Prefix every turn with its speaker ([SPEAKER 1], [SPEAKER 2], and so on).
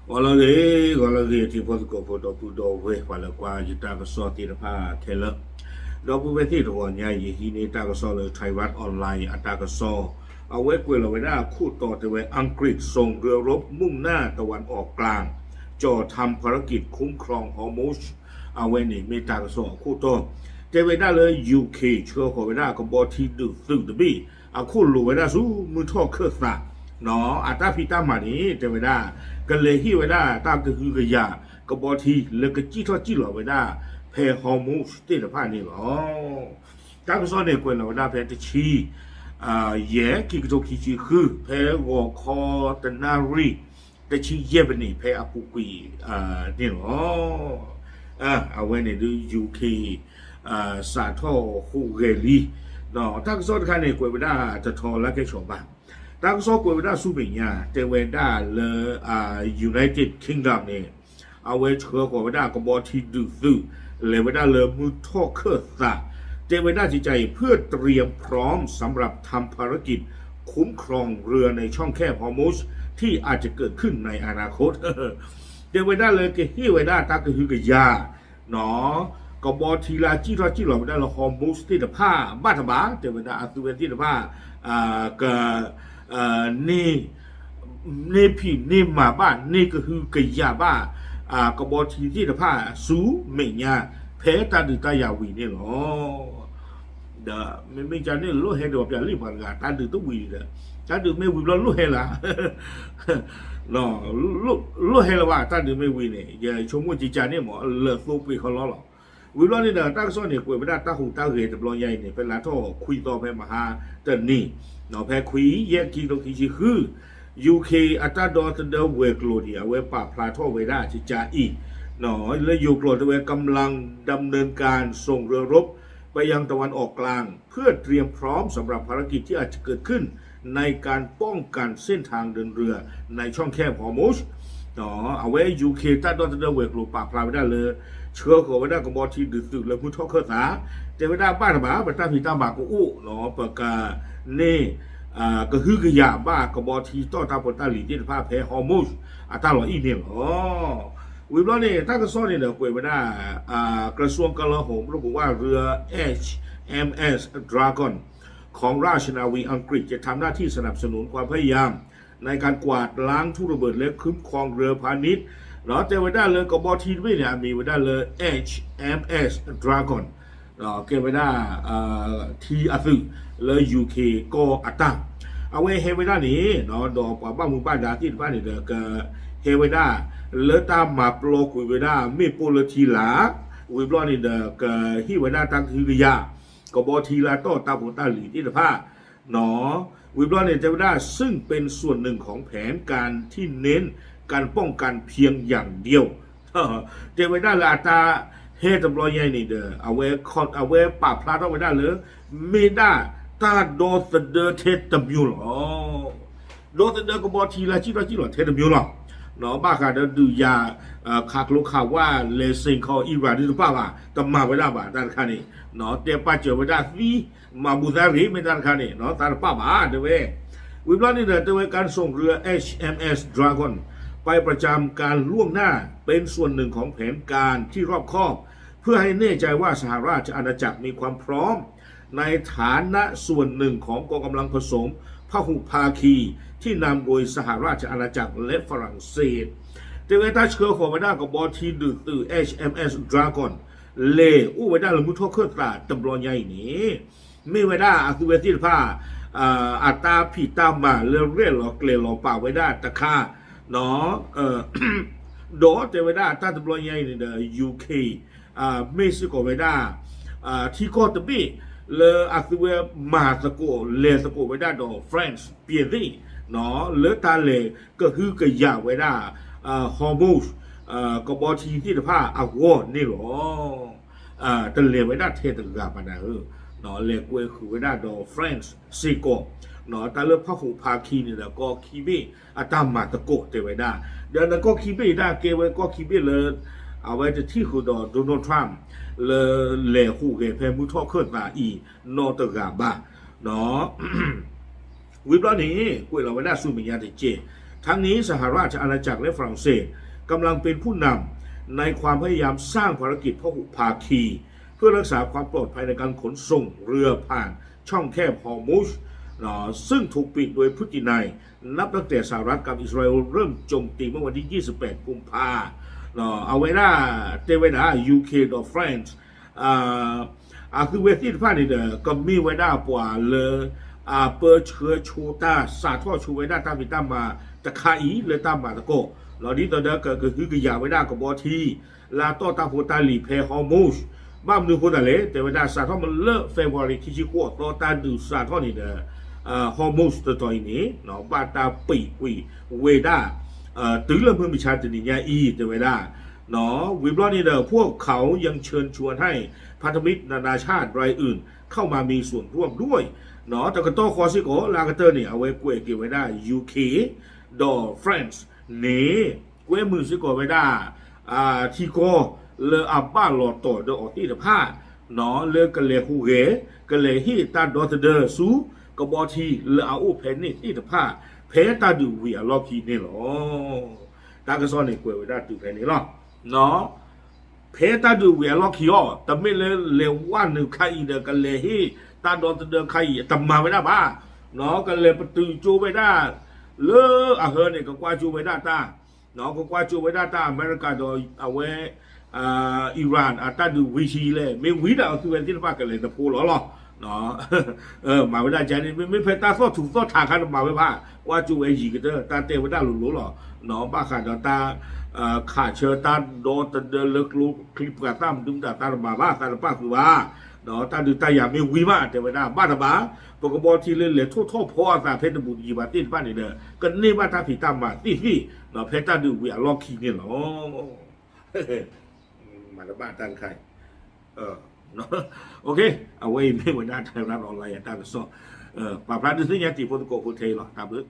[SPEAKER 1] Wala le ti pot ko pot pu do we wala kwa ji ta ko so ti da pha the le do pu we ti do nya yi hi ni ta ko so le Taiwan online อัตราก็ซอเอาไว้กวยเราไว้ได้คู่ต่อแต่ไว้อังกฤษส่งเรือรบมุ่งหน้าตะวันออกกลางจ่อทำภารกิจคุ้มครองฮอร์มุสเอาไว้นี่เมตาก็ซอคู่ต่อแต่ไว้ได้เลย UK เชื่อขอไว้ได้ก็บอที่ดึกซึ่งตะบี้เอาคู่หลูไว้ได้สู้มือท่อเครื่องสักเนาะอัตราพิตามานี้แต่ไว้ได้ก็เลยที่ไว้ได้ตามก็คือกระยาก็บอที่เลยก็จี้ทอดจี้หล่อไว้ได้แพฮอร์มุสที่ตะพานี่หรอตามก็ซอเนี่ยกวยเราไว้ได้แพตะชีเย่กิกโตคิจิคือเพวอคอตนารีแต่ชีเย่บนี่เพอปุกุยนี่หรอเอาไว้ในดูยูเคสาทอฮูเกลีเนาะถ้าก็สอนกันเนี่ยกวยไม่ได้จะทอแล้วแค่ชอบบ้างถ้าก็สอนกวยไม่ได้สู้เป็นยังแต่เวด้าเลยUnited Kingdom เนี่ยเอาไว้เชื่อกวยไม่ได้ก็บอที่ดูซื้อเลยไม่ได้เลยมือทอเครือสะเจไว้ได้จิตใจเพื่อเตรียมพร้อมสำหรับทำภารกิจคุ้มครองเรือในช่องแคบฮอร์มุสที่อาจจะเกิดขึ้นในอนาคตเจไว้ได้เลยก็ที่ไว้ได้ตาก็คือกยาเนาะก็บอทีลาจีรอจีหล่อไว้ได้ละฮอร์มุสที่ตะผ้าบ้าทบาเจไว้ได้อาตุเวนที่ตะผ้าก็นี่พี่นี่มาบ้านนี่ก็คือกยาบ้าก็บอทีที่ตะผ้าสูเมียเพตาดูตายาวีนี่หรอเดาไม่จำเนี่ยรู้เห็นดอกอย่างรีบผ่านกันตาดูต้องวีเด้อตาดูไม่วีเรารู้เห็นละเนาะรู้เห็นละว่าตาดูไม่วีเนี่ยอย่าชมว่าจีจาเนี่ยหมอเลิกสู้ปีเขาล้อหรอวีเราเนี่ยตั้งซ้อนเนี่ยคุยไม่ได้ตั้งหูตั้งเหตุแต่ปลอยใหญ่เนี่ยเป็นลาท่อคุยต่อไปมาหาแต่นี่เนาะแพ้คุยแยกกินตรงที่คือ UK อัตราดอทเดอร์เวกโลเดียเวปาพลาท่อไว้ได้จีจาอีเนาะและยูโกลตะเวนกำลังดำเนินการส่งเรือรบไปยังตะวันออกกลางเพื่อเตรียมพร้อมสำหรับภารกิจที่อาจจะเกิดขึ้นในการป้องกันเส้นทางเดินเรือในช่องแคบฮอร์มุสเนาะเอาไว้ยูเคตัดดอนเดอร์เวกลูปากพลาไว้ได้เลยเชื่อเขาไว้ได้กับบอที่ดึกสึกเลยมุทอกเคษาแต่ไว้ได้บ้านบ้าบัตรพิตาบากุอุเนาะปากกาเน่ก็คือกระยาบ้ากับบอที่ต่อตาปตาหลีที่ผ้าแพฮอร์มุสอัตราหล่ออีเนี่ยอ๋อวิบล้อนี่ถ้าก็ซ้อนนี่เดี๋ยวคุยไม่ได้กระทรวงกลาโหมระบุว่าเรือ HMS Dragon ของราชนาวีอังกฤษจะทำหน้าที่สนับสนุนความพยายามในการกวาดล้างทุระเบิดและคุ้มครองเรือพาณิชย์เราเจอไว้ได้เลยกับบอทีด้วยเนี่ยมีไว้ได้เลย HMS Dragon เราเก็บไว้ได้ทีอาซึเลย UK ก็อัตตาเอาไว้เฮไว้ได้นี่เนาะดอกบ้านมุงบ้านดาที่บ้านนี่เดี๋ยวก็เฮไว้ได้เลตามาโปรกุยเวดาไม่โปรทีลาวิบลอนี่เดกฮิเวดาตังคือยากบอทีลาโตตาโบตาหลีที่ตะผ้าหนอวิบลอนี่จะเวดาซึ่งเป็นส่วนหนึ่งของแผนการที่เน้นการป้องกันเพียงอย่างเดียวเจเวดาลาตาเฮตบลอยใหญ่นี่เดเอาไว้คอนเอาไว้ปราบพลาดเอาไว้ได้เลยไม่ได้ตาโดสเดเทตมิวหรอโดสเดกบอทีลาจิโรจิโรเทตมิวหรอเนาะบ้าค่ะเดี๋ยวดูยาขาดลูกข่าวว่าเลเซนเขาอิราดีหรือเปล่าแต่มาไว้ได้บ้าด้านข้างนี้เนาะเตป้าเจอไว้ได้ฟีมาบูซารีไม่ด้านข้างนี้เนาะตาป้าบ้าเดี๋ยววิบลอนี่เดี๋ยวการส่งเรือ HMS Dragon ไปประจำการล่วงหน้าเป็นส่วนหนึ่งของแผนการที่รอบคอบเพื่อให้แน่ใจว่าสหราชอาณาจักรมีความพร้อมในฐานะส่วนหนึ่งของกองกำลังผสมพหุภาคีที่นำโดยสหราชอาณาจักรและฝรั่งเศสแต่เวลาเชื่อของไม่ได้กับบอทีดื้อ HMS Dragon เล่อู้ไว้ได้หรือมุทอเครื่องตาตำรวจใหญ่นี้ไม่ไว้ได้อาตุเวทีผ้าอัตราผิดตามมาเรื่องเรียกหลอกเกลียวหลอกป่าไว้ได้ตะค่าเนาะโดดแต่ไว้ได้ตาตำรวจใหญ่ในUK ไม่ซื้อของไว้ได้ที่ก็ตบี้le atue ma sako le sako we da do France เปลี่ยนสิเนาะเลตาเลก็คือกะยะไว้ได้ฮอร์โมนก็บอทีที่ตะผ้าอวอนี่หรอตะเลไว้ได้เทตะกะปะนะเนาะเลกวยคือไว้ได้ดอ France ซิโกเนาะตะเลพหุภาคีนี่แล้วก็คีเบอะตามมาตะโกเตไว้ได้เดี๋ยวนั้นก็คีเบได้เกไว้ก็คีเบเลยเอาไว้จะที่คือโดนัลด์ทรัมป์เลหูเกเพมุทอเคลื่อนมาอีนอตกาบ้าเนาะวิบล้อนี้กุยเราไว้ได้สู้มียาติเจ ทั้งนี้สหราชอาณาจักรและฝรั่งเศสกำลังเป็นผู้นำในความพยายามสร้างภารกิจพหุภาคีเพื่อรักษาความปลอดภัยในการขนส่งเรือผ่านช่องแคบฮอร์มุซซึ่งถูกปิดโดยพฤตินัยนับตั้งแต่สหรัฐกับอิสราเอลเริ่มโจมตีเมื่อวันที่ 28 กุมภาพันธ์เอาไว้ได้เตไว้ได้ UK ต่อ France คือเวทีผ่านนี่เด้อก็มีไว้ได้กว่าเลยเปิดเชื้อชูตาสาท่อชูไว้ได้ตามที่ตามมาตะไคร้เลยตามมาตะโกเหล่านี้ตอนนี้ก็คือกยาไว้ได้กับบอทีลาโตตาโพตาลีเพฮอร์มุสบ้ามดูคนอะไรแต่เวลาสาท่อมันเลิกเฟบริที่ชิโก้โตตาดูสาท่อนี่เด้อฮอร์มุสตัวนี้เนาะบาตาปีกุยเวด้าตื้อเรื่องเพิ่มวิชาตินิยาอีแต่เวลาเนาะวิบลอนี่เด้อพวกเขายังเชิญชวนให้พันธมิตรนานาชาติรายอื่นเข้ามามีส่วนร่วมด้วยเนาะแต่ก็โตคอสิโกลากาเตอร์เนี่ยเอาไว้กวยเกี่ยวไว้ได้ UK ดอ France นี่กวยมือสิโกไว้ได้ทีโกเลออับบ้าหลอดต่อเดออที่ตะผ้าเนาะเลอกะเลฮูเกกะเลฮีตาดอตเดอร์ซูกบอทีเลออาอูเพนนี่ที่ตะผ้าเพตาดูวิอาล็อกคีนี่หรอตากระซ้อนนี่กวยไว้ได้ตูเพนนี่หรอเนาะเพตาดูวิอาล็อกคีอ๋อแต่ไม่เลวันนึงใครเดอกะเลฮีตาดอตเดอร์ใครตำมาไว้ได้บ้าเนาะกะเลประตูจูไว้ได้เลอเฮเนี่ยก็กว่าจูไว้ได้ตาเนาะก็กว่าจูไว้ได้ตาอเมริกาโดยเอาไว้อิหร่านตาดูวิชีเลยไม่วิดาคือเป็นที่ภาคกันเลยแต่พูดหรอเนาะมาไม่ได้ใจนี่ไม่เพตาโซ่ถูกโซ่ทางกันมาไม่ผ้ากว่าจูไอ้ยีกันเด้อตาเตวได้หลุหรอเนาะบ้าขาดตาขาเชิญตาโดนเดินเลิกลุกคลิปกระตั้มดึงตามาบ้าการป้าคือว่าเนาะตาดูตาอยากมีวิมาแต่เวลาบ้าตาบ้าปกบที่เล่นเลยทั่วพ่อตาเพชรบุญยีบาตินบ้านนี่เด้อก็นี่ว่าตาผีตามมาที่เนาะเพชรตาดูวิอาล็อกคีนี่หรอมาแล้วบ้านตั้งใครเนาะโอเคเอาไว้ไม่วันหน้าไทยรัฐออนไลน์ตามไปสอบปราบพระดุสิยาติโพธิโกโพเทหรอตามเลย